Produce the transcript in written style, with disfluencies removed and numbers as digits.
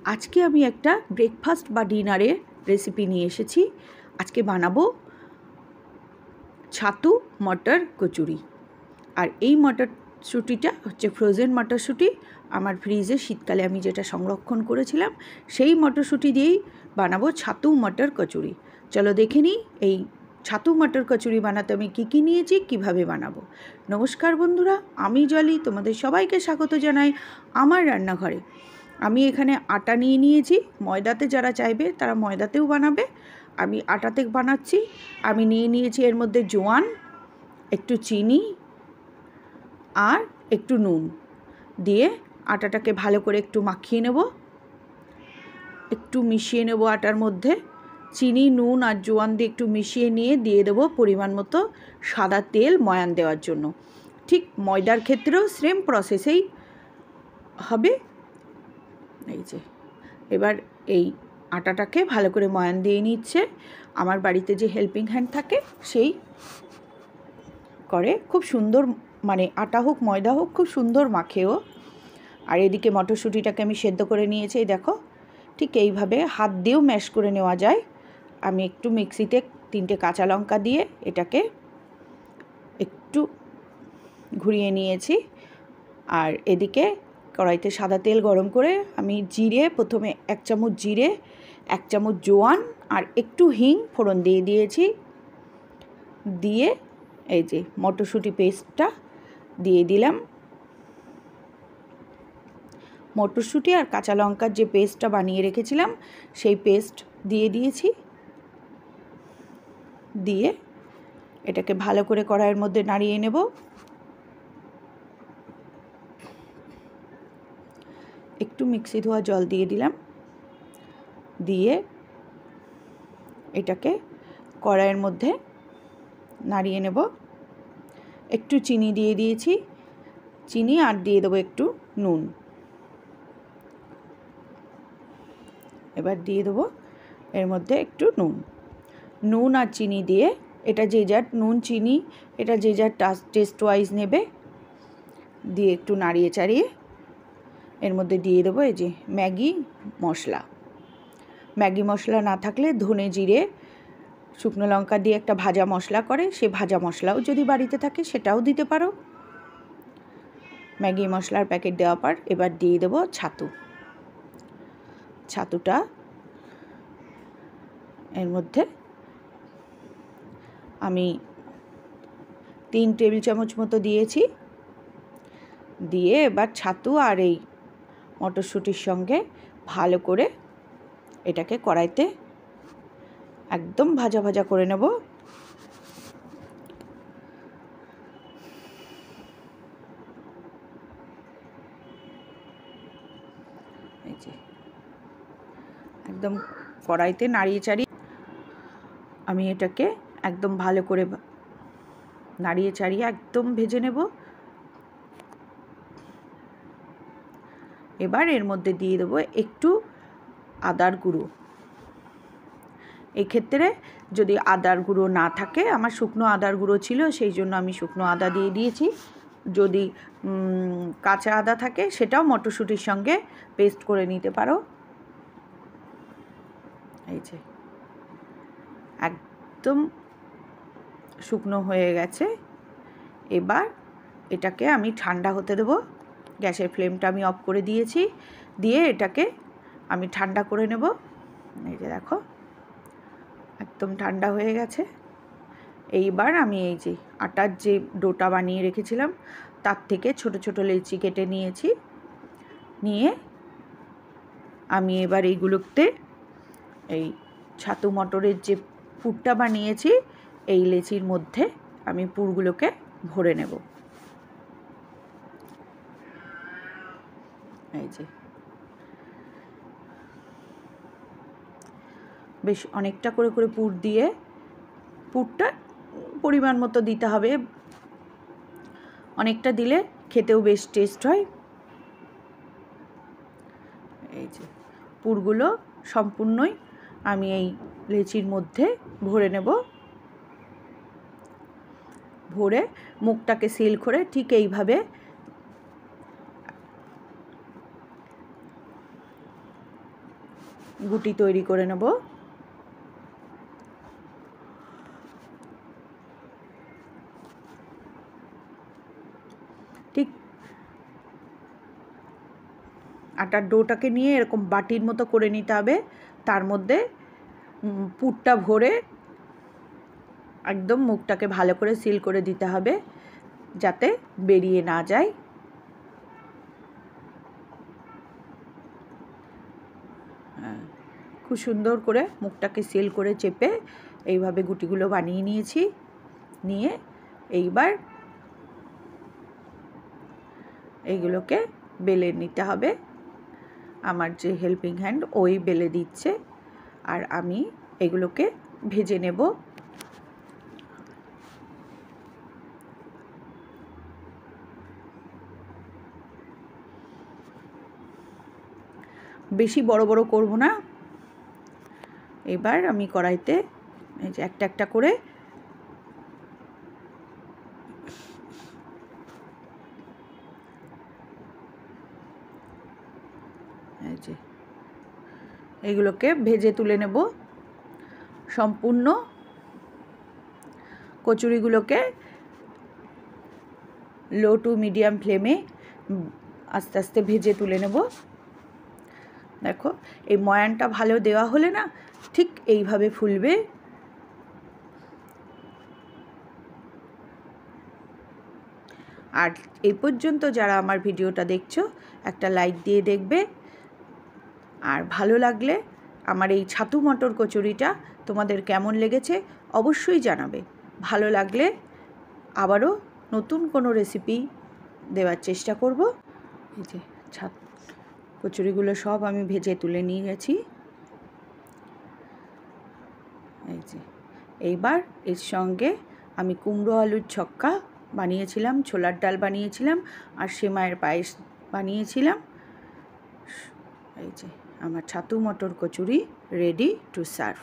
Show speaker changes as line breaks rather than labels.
আজকে আমি একটা ব্রেকফাস্ট বা ডিনারের রেসিপি নিয়ে এসেছি। আজকে বানাবো ছাতু মটর কচুরি। আর এই মটরশুঁটিটা হচ্ছে ফ্রোজেন মটরশুঁটি। আমার ফ্রিজে শীতকালে আমি যেটা সংরক্ষণ করেছিলাম সেই মটরশুঁটি দিয়েই বানাবো ছাতু মটর কচুরি। চলো দেখে নিই এই ছাতু মটর কচুরি বানাতে আমি কী নিয়েছি, কিভাবে বানাবো। নমস্কার বন্ধুরা, আমি জলি, তোমাদের সবাইকে স্বাগত জানাই আমার রান্নাঘরে। আমি এখানে আটা নিয়ে নিয়েছি। ময়দাতে যারা চাইবে তারা ময়দাতেও বানাবে, আমি আটাতে বানাচ্ছি। আমি নিয়ে নিয়েছি এর মধ্যে জোয়ান, একটু চিনি আর একটু নুন দিয়ে আটাটাকে ভালো করে একটু মাখিয়ে নেব, একটু মিশিয়ে নেব আটার মধ্যে। চিনি, নুন আর জোয়ান দিয়ে একটু মিশিয়ে নিয়ে দিয়ে দেবো পরিমাণ মতো সাদা তেল ময়ান দেওয়ার জন্য। ঠিক ময়দার ক্ষেত্রেও সেম প্রসেসেই হবে। এই যে এবার এই আটাটাকে ভালো করে ময়ান দিয়ে নিচ্ছে। আমার বাড়িতে যে হেল্পিং হ্যান্ড থাকে সেই করে, খুব সুন্দর, মানে আটা হোক ময়দা হোক খুব সুন্দর মাখেও। আর এদিকে মটরশুঁটিটাকে আমি সেদ্ধ করে নিয়েছি, দেখো ঠিক এইভাবে হাত দিয়েও ম্যাশ করে নেওয়া যায়। আমি একটু মিক্সিতে 3টে কাঁচা লঙ্কা দিয়ে এটাকে একটু ঘুরিয়ে নিয়েছি। আর এদিকে কড়াইতে সাদা তেল গরম করে আমি জিরে, প্রথমে 1 চামচ জিরে, 1 চামচ জোয়ান আর একটু হিং ফোড়ন দিয়ে দিয়েছি। দিয়ে এই যে মটরশুঁটি পেস্টটা দিয়ে দিলাম। মটরশুঁটি আর কাঁচা লঙ্কার যে পেস্টটা বানিয়ে রেখেছিলাম সেই পেস্ট দিয়ে দিয়েছি। দিয়ে এটাকে ভালো করে কড়াইয়ের মধ্যে নাড়িয়ে নেব। একটু মিক্সি ধোয়া জল দিয়ে দিলাম। দিয়ে এটাকে কড়াইয়ের মধ্যে নাড়িয়ে নেব। একটু চিনি দিয়ে দিয়েছি, চিনি আর দিয়ে দেবো একটু নুন। এবার দিয়ে দেবো এর মধ্যে একটু নুন আর চিনি দিয়ে এটা যে যার নুন চিনি এটা যে যার টেস্ট ওয়াইজ নেবে। দিয়ে একটু নাড়িয়ে চাড়িয়ে এর মধ্যে দিয়ে দেবো এই যে ম্যাগি মশলা। ম্যাগি মশলা না থাকলে ধনে জিরে শুকনো লঙ্কা দিয়ে একটা ভাজা মশলা করে, সে ভাজা মশলাও যদি বাড়িতে থাকে সেটাও দিতে পারো। ম্যাগি মশলার প্যাকেট দেওয়ার পর এবার দিয়ে দেবো ছাতুটা এর মধ্যে আমি 3 টেবিল চামচ মতো দিয়েছি। দিয়ে এবার ছাতু আর এই মটরশুঁটির সঙ্গে ভালো করে এটাকে কড়াইতে একদম ভাজা ভাজা করে নেব। এই যে একদম কড়াইতে নাড়িয়ে চাড়িয়ে আমি এটাকে একদম ভালো করে নাড়িয়ে চাড়িয়ে একদম ভেজে নেব। এবার এর মধ্যে দিয়ে দেবো একটু আদার গুঁড়ো। এক্ষেত্রে যদি আদার গুঁড়ো না থাকে, আমার শুকনো আদার গুঁড়ো ছিল সেই জন্য আমি শুকনো আদা দিয়ে দিয়েছি। যদি কাঁচা আদা থাকে সেটাও মটরশুঁটির সঙ্গে পেস্ট করে নিতে পারো। এই যে একদম শুকনো হয়ে গেছে। এবার এটাকে আমি ঠান্ডা হতে দেবো। গ্যাসের ফ্লেমটা আমি অফ করে দিয়েছি। দিয়ে এটাকে আমি ঠান্ডা করে নেব। এই যে দেখো একদম ঠান্ডা হয়ে গেছে। এইবার আমি এই যে আটার যে ডোটা বানিয়ে রেখেছিলাম তার থেকে ছোট ছোট লেচি কেটে নিয়েছি। নিয়ে আমি এবার এইগুলোতে এই ছাতু মটরের যে পুরটা বানিয়েছি এই লেচির মধ্যে আমি পুরগুলোকে ভরে নেব। এই যে বেশ অনেকটা করে করে পুর দিয়ে, পুরটা পরিমাণ মতো দিতে হবে, অনেকটা দিলে খেতেও বেশ টেস্ট হয়। এই যে পুরগুলো সম্পূর্ণই আমি এই লেচির মধ্যে ভরে নেব। ভরে মুখটাকে সিল করে ঠিক এইভাবে গুটি তৈরি করে নেব। ঠিক আটার ডোটাকে নিয়ে এরকম বাটির মতো করে নিতে হবে, তার মধ্যে পুরটা ভরে একদম মুখটাকে ভালো করে সিল করে দিতে হবে যাতে বেরিয়ে না যায়। খুব সুন্দর করে মুখটাকে সিল করে চেপে এইভাবে গুটিগুলো বানিয়ে নিয়েছি। নিয়ে এইবার এইগুলোকে বেলে নিতে হবে। আমার যে হেল্পিং হ্যান্ড ওই বেলে দিচ্ছে, আর আমি এগুলোকে ভেজে নেব। বেশি বড় বড় করব না। এবার আমি কড়াইতে এই যে একটা একটা করে এই যে এগুলোকে ভেজে তুলে নেব। সম্পূর্ণ কচুরিগুলোকে লো টু মিডিয়াম ফ্লেমে আস্তে আস্তে ভেজে তুলে নেব। দেখো এই ময়ানটা ভালো দেওয়া হলে না ঠিক এইভাবে ফুলবে। আর এই পর্যন্ত যারা আমার ভিডিওটা দেখছো একটা লাইক দিয়ে দেখবে, আর ভালো লাগলে আমার এই ছাতু মটর কচুরিটা তোমাদের কেমন লেগেছে অবশ্যই জানাবে। ভালো লাগলে আবারও নতুন কোনো রেসিপি দেওয়ার চেষ্টা করব। এই যে কচুরিগুলো সব আমি ভেজে তুলে নিয়ে গেছি। এই যে এইবার এর সঙ্গে আমি কুমড়ো আলুর ছক্কা বানিয়েছিলাম, ছোলার ডাল বানিয়েছিলাম, আর সেমাইয়ের পায়েস বানিয়েছিলাম। এই যে আমার ছাতু মটর কচুরি রেডি টু সার্ভ।